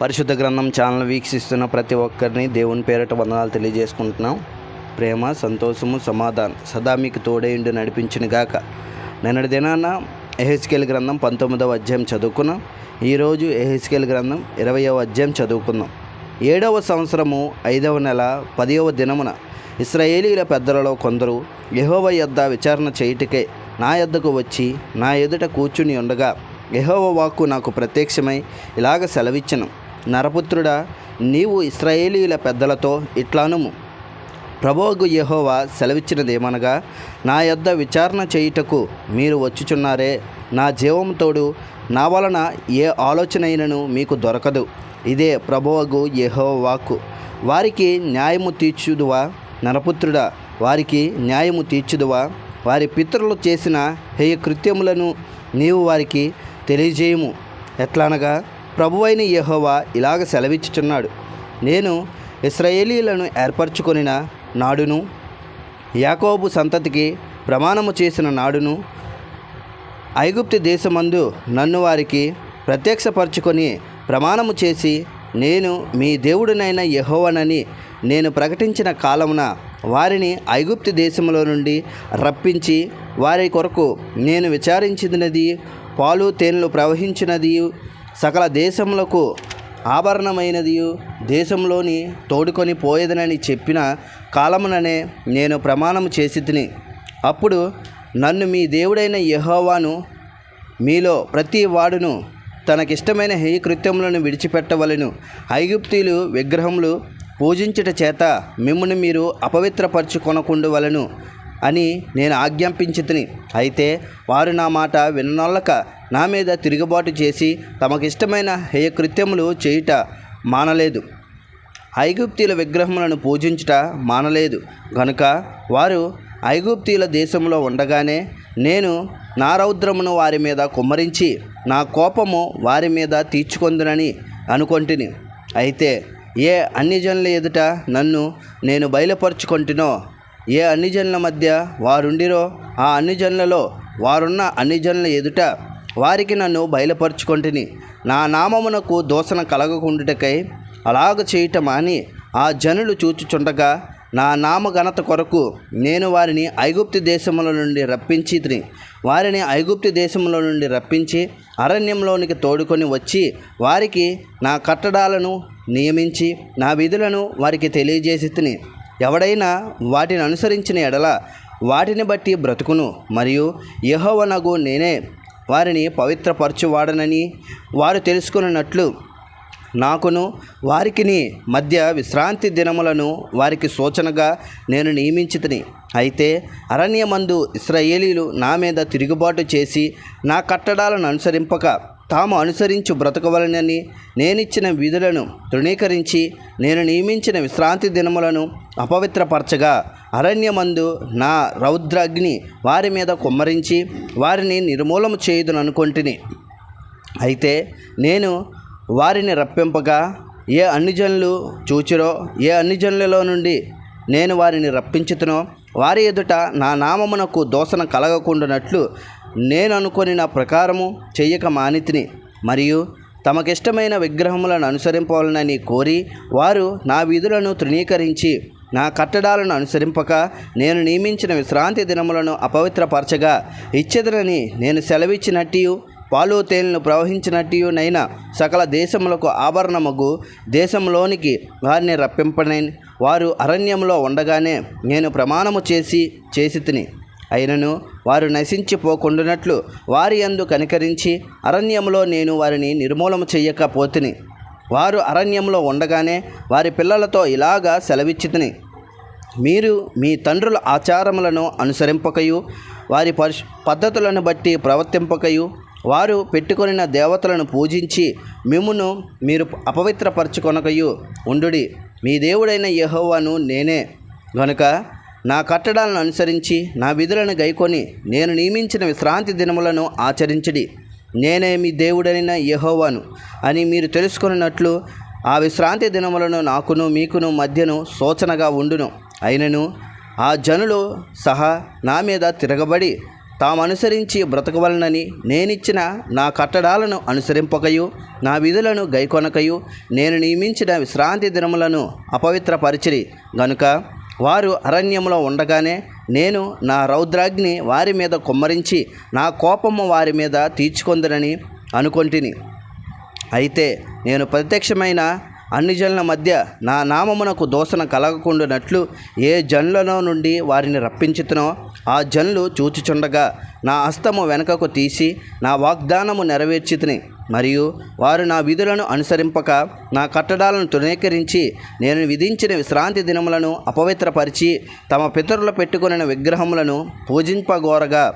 పరిశుద్ధ గ్రంథం ఛానల్ వీక్షిస్తున్న ప్రతి ఒక్కరిని దేవుని పేరిట వందనాలు తెలియజేసుకుంటున్నాం. ప్రేమ, సంతోషము, సమాధానం సదా మీకు తోడేయుండి నడిపించిన గాక. నిన్నటి దినాన యెహెజ్కేలు గ్రంథం 19వ అధ్యాయం చదువుకున్నాం. ఈరోజు యెహెజ్కేలు గ్రంథం 20వ అధ్యాయం చదువుకుందాం. 7వ సంవత్సరము 5వ నెల 10వ దినమున ఇశ్రాయేలీల పెద్దలలో కొందరు యెహోవా యొద్ద విచారణ చేయుటకే నా యొద్దకు వచ్చి నా ఎదుట కూర్చుని ఉండగా యెహోవా వాక్కు నాకు ప్రత్యక్షమై ఇలాగ సెలవిచ్చెను. నరపుత్రుడా, నీవు ఇశ్రాయేలీల పెద్దలతో ఇట్లనుము, ప్రభువగు యెహోవా సెలవిచ్చినదేమనగా, నా యొద్ద విచారణ చేయుటకు మీరు వచ్చుచున్నారే, నా జీవముతోడు నా వలన ఏ ఆలోచనైనను మీకు దొరకదు. ఇదే ప్రభువగు యెహోవా వాక్కు. వారికి న్యాయము తీర్చుదువా? నరపుత్రుడా, వారికి న్యాయము తీర్చుదువా? వారి పితరులు చేసిన హేయ కృత్యములను నీవు వారికి తెలియజేయము. ఎట్లనగా, ప్రభువైన యెహోవా ఇలాగ సెలవిచ్చుచున్నాడు, నేను ఇశ్రాయేలీలను ఏర్పరచుకొనిన నాడును, యాకోబు సంతతికి ప్రమాణము చేసిన నాడును, ఐగుప్తు దేశమందు నన్ను వారికి ప్రత్యక్షపరచుకొని ప్రమాణము చేసి నేను మీ దేవుడినైన యెహోవానని నేను ప్రకటించిన కాలమున వారిని ఐగుప్తు దేశంలో నుండి రప్పించి వారి కొరకు నేను విచారించినది పాలు తేనెలు ప్రవహించినది సకల దేశములకు ఆభరణమైనది దేశంలోని తోడుకొని పోయేదనని చెప్పిన కాలముననే నేను ప్రమాణము చేసి తిని. అప్పుడు నన్ను మీ దేవుడైన యెహోవాను మీలో ప్రతి వాడును తనకిష్టమైన హేయ కృత్యములను విడిచిపెట్టవలెను. ఐగుప్తీయులు విగ్రహములు పూజించుట చేత మిమ్మును మీరు అపవిత్రపరచుకొనకుండవలెను అని నేను ఆజ్ఞాపించితిని. అయితే వారు నా మాట విననొల్లక నా మీద తిరుగుబాటు చేసి తమకిష్టమైన హేయ కృత్యములు చేయుట మానలేదు, ఐగుప్తీయుల విగ్రహములను పూజించుట మానలేదు. గనుక వారు ఐగుప్తీయుల దేశంలో ఉండగానే నేను నా రౌద్రమును వారి మీద కుమ్మరించి నా కోపము వారి మీద తీర్చుకొందునని అనుకొంటిని. అయితే ఏ అన్యజనుల ఎదుట నన్ను నేను బయలుపరుచుకొంటినో, ఏ అన్యజనుల మధ్య వారుండిరో ఆ అన్యజనులలో వారున్న అన్యజనుల ఎదుట వారికి నన్ను బయలుపరుచుకొంటిని. నా నామమునకు దూషణ కలగకుండుటకై అలాగ చేయటం అని ఆ జనులు చూచుచుండగా నా నామ ఘనత కొరకు నేను వారిని ఐగుప్తు దేశముల నుండి రప్పించి వారిని ఐగుప్తు దేశంలో నుండి రప్పించి అరణ్యంలోనికి తోడుకొని వచ్చి వారికి నా కట్టడాలను నియమించి నా విధులను వారికి తెలియజేసి తిని. ఎవడైనా వాటిని అనుసరించిన ఎడల వాటిని బట్టి బ్రతుకును, మరియు యెహోవానగు నేనే వారిని పవిత్రపరచువాడనని వారు తెలుసుకున్నట్లు నాకును వారికిని మధ్య విశ్రాంతి దినములను వారికి సూచనగా నేను నియమించితిని. అయితే అరణ్యమందు ఇశ్రాయేలీలు నా మీద తిరుగుబాటు చేసి నా కట్టడాలను అనుసరింపక తాము అనుసరించు బ్రతకవలనని నేనిచ్చిన విధులను తృణీకరించి నేను నియమించిన విశ్రాంతి దినములను అపవిత్రపరచగా అరణ్యమందు నా రౌద్రాగ్ని వారి మీద కుమ్మరించి వారిని నిర్మూలము చేయుదుననుకొంటిని. అయితే నేను వారిని రప్పింపగా ఏ అన్యజనులు చూచిరో, ఏ అన్యజనులలో నుండి నేను వారిని రప్పించుతునో వారి ఎదుట నా నామమునకు దూషణ కలగకుండానట్లు నేను అనుకొనిన ప్రకారము చెయ్యక మానితిని. మరియు తమకిష్టమైన విగ్రహములను అనుసరింపవాలనని కోరి వారు నా విధులను తృణీకరించి నా కట్టడాలను అనుసరింపక నేను నియమించిన విశ్రాంతి దినములను అపవిత్రపరచగా ఇచ్చెదనని నేను సెలవిచ్చినట్టు పాలు తేనెలు ప్రవహించినట్టునైనా సకల దేశములకు ఆభరణమగు దేశంలోనికి వారిని రప్పింపనని వారు అరణ్యంలో ఉండగానే నేను ప్రమాణము చేసి తిని. అయినను వారు నశించిపోకుండానట్లు వారి యందు కనికరించి అరణ్యంలో నేను వారిని నిర్మూలము చెయ్యకపోతిని. వారు అరణ్యంలో ఉండగానే వారి పిల్లలతో ఇలాగా సెలవిచ్చితిని, మీరు మీ తండ్రుల ఆచారములను అనుసరింపకయు వారి పద్ధతులను బట్టి ప్రవర్తింపకయు వారు పెట్టుకొనిన దేవతలను పూజించి మిమ్మును మీరు అపవిత్రపరచుకొనకయు ఉండుడి. మీ దేవుడైన యెహోవాను నేనే. గనుక నా కట్టడాలను అనుసరించి నా విధులను గైకొని నేను నియమించిన విశ్రాంతి దినములను ఆచరించుడి. నేనే మీ దేవుడైన యెహోవాను అని మీరు తెలుసుకున్నట్లు ఆ విశ్రాంతి దినములను నాకును మీకును మధ్యను సూచనగా ఉండును. అయినను ఆ జనులు సహా నా మీద తిరగబడి తాము అనుసరించి బ్రతకవలనని నేనిచ్చిన నా కట్టడాలను అనుసరింపకయు నా విధులను గైకొనకయు నేను నియమించిన విశ్రాంతి దినములను అపవిత్రపరిచిరి గనుక వారు అరణ్యంలో ఉండగానే నేను నా రౌద్రాగ్ని వారి మీద కుమ్మరించి నా కోపము వారి మీద తీర్చుకొందునని అనుకొంటిని. అయితే నేను ప్రత్యక్షమైన అన్ని జనుల మధ్య నా నామమునకు దూషణ కలగకుండానట్లు ఏ జనులలో నుండి వారిని రప్పించుతునో ఆ జనులు చూచుచుండగా నా హస్తము వెనుకకు తీసి నా వాగ్దానము నెరవేర్చితిని. మరియు వారు నా విధులను అనుసరింపక నా కట్టడాలను తృణీకరించి నేను విధించిన విశ్రాంతి దినములను అపవిత్రపరిచి తమ పితరులు పెట్టుకొనిన విగ్రహములను పూజింపగోరగా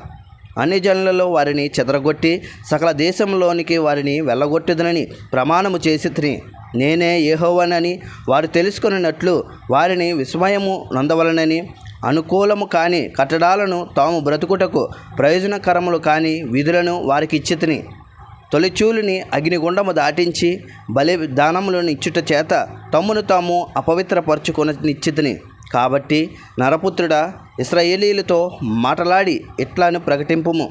అన్ని జనులలో వారిని చెదరగొట్టి సకల దేశంలోనికి వారిని వెళ్ళగొట్టుదనని ప్రమాణము చేసి తిని నేనే యెహోవానని వారు తెలుసుకొనినట్లు వారిని విస్మయము నొందవలనని అనుకూలము కాని కట్టడాలను తాము బ్రతుకుటకు ప్రయోజనకరములు కాని విధులను వారికి ఇచ్చితిని. తొలిచూలుని అగ్నిగుండము దాటించి బలి దానములను ఇచ్చుట చేత తమ్మును తాము అపవిత్రపరచుకొని నిశ్చితిని. కాబట్టి నరపుత్రుడా, ఇశ్రాయేలీలతో మాటలాడి ఇట్లాను ప్రకటింపుము.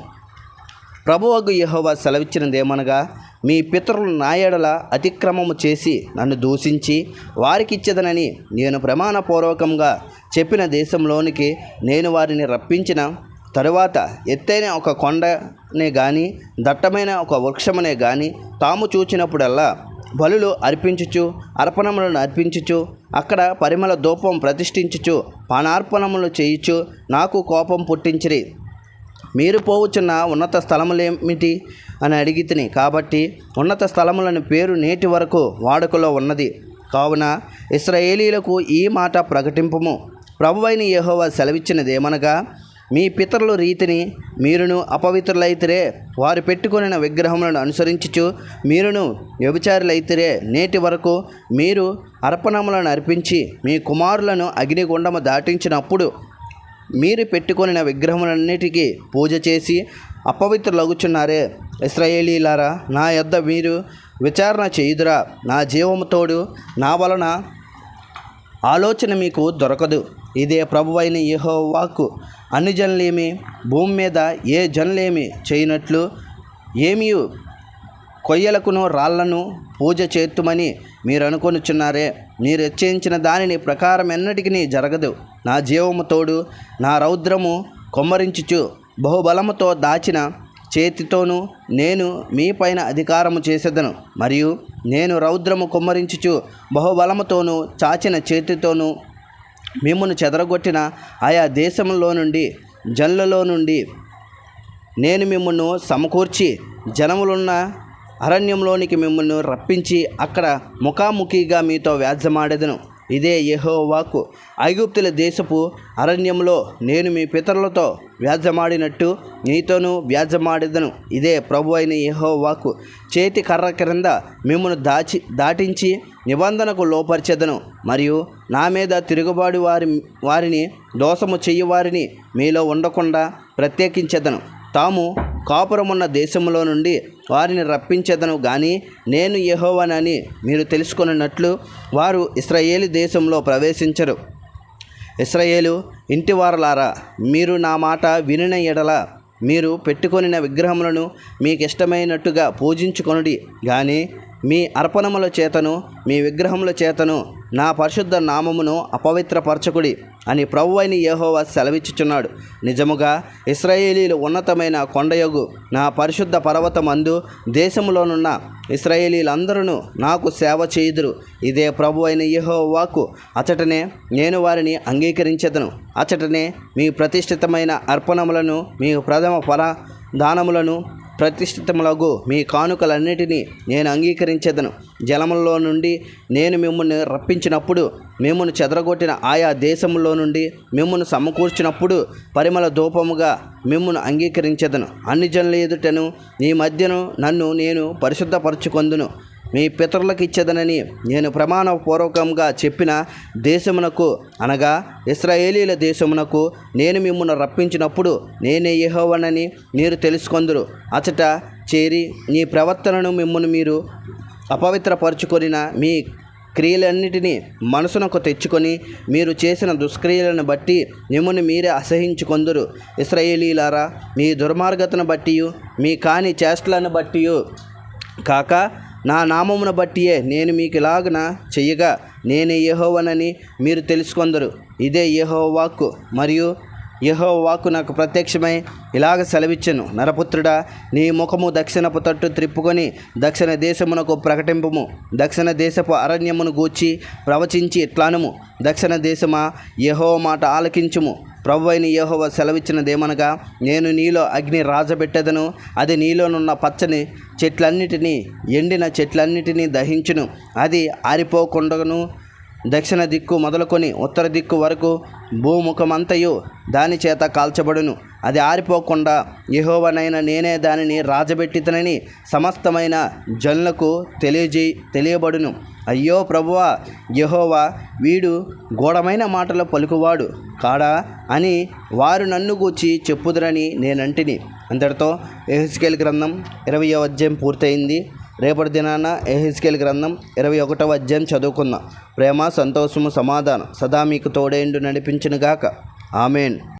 ప్రభువగు యెహోవా సెలవిచ్చినదేమనగా, మీ పితరులు నా ఎడల అతిక్రమము చేసి నన్ను దూషించి వారికిచ్చేదనని నేను ప్రమాణపూర్వకంగా చెప్పిన దేశంలోనికి నేను వారిని రప్పించిన తరువాత ఎత్తైన ఒక కొండనే గాని దట్టమైన ఒక వృక్షమునే గాని తాము చూచినప్పుడల్లా బలులు అర్పించుచు అర్పణములను అర్పించుచు అక్కడ పరిమళ ధూపం ప్రతిష్ఠించుచు పానార్పణములు చేయుచు నాకు కోపం పుట్టించిరి. మీరు పోవుచున్న ఉన్నత స్థలములేమిటి అని అడిగితిని. కాబట్టి ఉన్నత స్థలములని పేరు నేటి వరకు వాడుకలో ఉన్నది. కావున ఇశ్రాయేలీలకు ఈ మాట ప్రకటింపుము. ప్రభువైన యెహోవా సెలవిచ్చినదేమనగా, మీ పితరుల రీతిని మీరును అపవిత్రులైతిరే, వారు పెట్టుకొనిన విగ్రహములను అనుసరించుచు మీరును వ్యభిచారులైతిరే. నేటి వరకు మీరు అర్పణములను అర్పించి మీ కుమారులను అగ్నిగుండము దాటించినప్పుడు మీరు పెట్టుకొనిన విగ్రహములన్నిటికీ పూజ చేసి అపవిత్రులగుచున్నారే. ఇశ్రాయేలీలారా, నా యొద్ద మీరు విచారణ చేయుదురా. నా జీవము తోడు నా వలన ఆలోచన మీకు దొరకదు. ఇదే ప్రభువైన యెహోవాకు. అన్ని జనులేమి భూమి మీద ఏ జనులేమి చేయనట్లు ఏమీ కొయ్యలకును రాళ్లను పూజ చేతుమని మీరు అనుకొనుచున్నారే. మీరు నిశ్చయించిన దానిని ప్రకారం ఎన్నటికీ జరగదు. నా జీవము తోడు నా రౌద్రము కొమ్మరించుచు బహుబలముతో దాచిన చేతితోనూ నేను మీ పైన అధికారము చేసేదను. మరియు నేను రౌద్రము కొమ్మరించుచు బహుబలముతోనూ చాచిన చేతితోనూ మిమ్మును చెదరగొట్టిన ఆయా దేశంలో నుండి జనులలో నుండి నేను మిమ్మును సమకూర్చి జనములున్న అరణ్యంలోనికి మిమ్మల్ని రప్పించి అక్కడ ముఖాముఖిగా మీతో వ్యాజ్యమాడెదను. ఇదే యెహోవాకు. ఐగుప్తుల దేశపు అరణ్యంలో నేను మీ పితరులతో వ్యాజ్యమాడినట్టు నీతోనూ వ్యాజ్యమాడెదను. ఇదే ప్రభువైన యెహోవాకు. చేతి కర్ర క్రింద మిమ్మల్ని దాటించి నిబంధనకు లోపరిచెదను. మరియు నా మీద తిరుగుబాటు వారిని దోషము చెయ్యువారిని మీలో ఉండకుండా ప్రత్యేకించెదను. తాము కాపురమున్న దేశంలో నుండి వారిని రప్పించెదను గాని నేను యెహోవానని మీరు తెలుసుకొనున్నట్లు వారు ఇశ్రాయేలు దేశంలో ప్రవేశించరు. ఇశ్రాయేలు ఇంటివారలారా, మీరు నా మాట వినిన ఎడల మీరు పెట్టుకొనిన విగ్రహములను మీకు ఇష్టమైనట్టుగా పూజించుకొనుడి గాని మీ అర్పణముల చేతను మీ విగ్రహముల చేతను నా పరిశుద్ధ నామమును అపవిత్రపరచకుడి అని ప్రభువైన యెహోవా సెలవిచ్చుచున్నాడు. నిజముగా ఇశ్రాయేలీలు ఉన్నతమైన కొండయగు నా పరిశుద్ధ పర్వతమందు దేశములోనున్న ఇశ్రాయేలీలందరూ నాకు సేవ చేయుదురు. ఇదే ప్రభువైన యెహోవాకు. అచటనే నేను వారిని అంగీకరించెదను. అచటనే మీ ప్రతిష్ఠితమైన అర్పణములను మీ ప్రథమ దానములను ప్రతిష్ఠితములగు మీ కానుకలన్నిటినీ నేను అంగీకరించెదను. జలములలో నుండి నేను మిమ్మల్ని రప్పించినప్పుడు మిమ్మల్ని చెదరగొట్టిన ఆయా దేశములో నుండి మిమ్మల్ని సమకూర్చినప్పుడు పరిమళ ధూపముగా మిమ్మల్ని అంగీకరించెదను. అన్ని జనుల ఎదుటను నీ మధ్యను నన్ను నేను పరిశుద్ధపరచుకొందును. మీ పితరులకు ఇచ్చేదనని నేను ప్రమాణపూర్వకంగా చెప్పిన దేశమునకు అనగా ఇశ్రాయేలీల దేశమునకు నేను మిమ్మల్ని రప్పించినప్పుడు నేనే యెహోవానని మీరు తెలుసుకొందురు. అచట చేరి నీ ప్రవర్తనను మిమ్మల్ని మీరు అపవిత్రపరచుకొనిన మీ క్రియలన్నిటినీ మనసునకు తెచ్చుకొని మీరు చేసిన దుష్క్రియలను బట్టి మిమ్మును మీరే అసహించుకొందురు. ఇశ్రాయేలీయులారా, మీ దుర్మార్గతను బట్టి మీ కాని చేష్టలను బట్టి కాక నా నామమును బట్టియే నేను మీకు ఇలాగున చెయ్యగా నేనే యెహోవానని మీరు తెలుసుకొందురు. ఇదే యెహోవా వాక్కు. మరియు యెహోవా వాక్కు నాకు ప్రత్యక్షమై ఇలాగ సెలవిచ్చెను. నరపుత్రుడా, నీ ముఖము దక్షిణపు తట్టు త్రిప్పుకొని దక్షిణ దేశమునకు ప్రకటింపుము. దక్షిణ దేశపు అరణ్యమును గూర్చి ప్రవచించి ఇట్లనుము. దక్షిణ దేశమా, యెహోవా మాట ఆలకించుము. ప్రభువైన యెహోవా సెలవిచ్చినదేమనగా, నేను నీలో అగ్ని రాజబెట్టెదను. అది నీలోనున్న పచ్చని చెట్లన్నిటినీ ఎండిన చెట్లన్నిటినీ దహించును. అది ఆరిపోకుండాను దక్షిణ దిక్కు మొదలుకొని ఉత్తర దిక్కు వరకు భూముఖమంతయు దాని చేత కాల్చబడును. అది ఆరిపోకుండా యెహోవానైన నేనే దానిని రాజబెట్టితనని సమస్తమైన జనులకు తెలియబడును. అయ్యో ప్రభువా, యెహోవా వీడు గూఢమైన మాటలు పలుకువాడు కాడా అని వారు నన్ను గూర్చి చెప్పుదురని నేనంటిని. అంతటితో యెహెజ్కేలు గ్రంథం 20వ అధ్యాయం పూర్తయింది. రేపటి దినాన యెహెజ్కేలు గ్రంథం 21వ అధ్యాయం చదువుకుందాం. ప్రేమ, సంతోషము, సమాధానం సదా మీకు తోడేండు నడిపించునుగాక. ఆమెన్.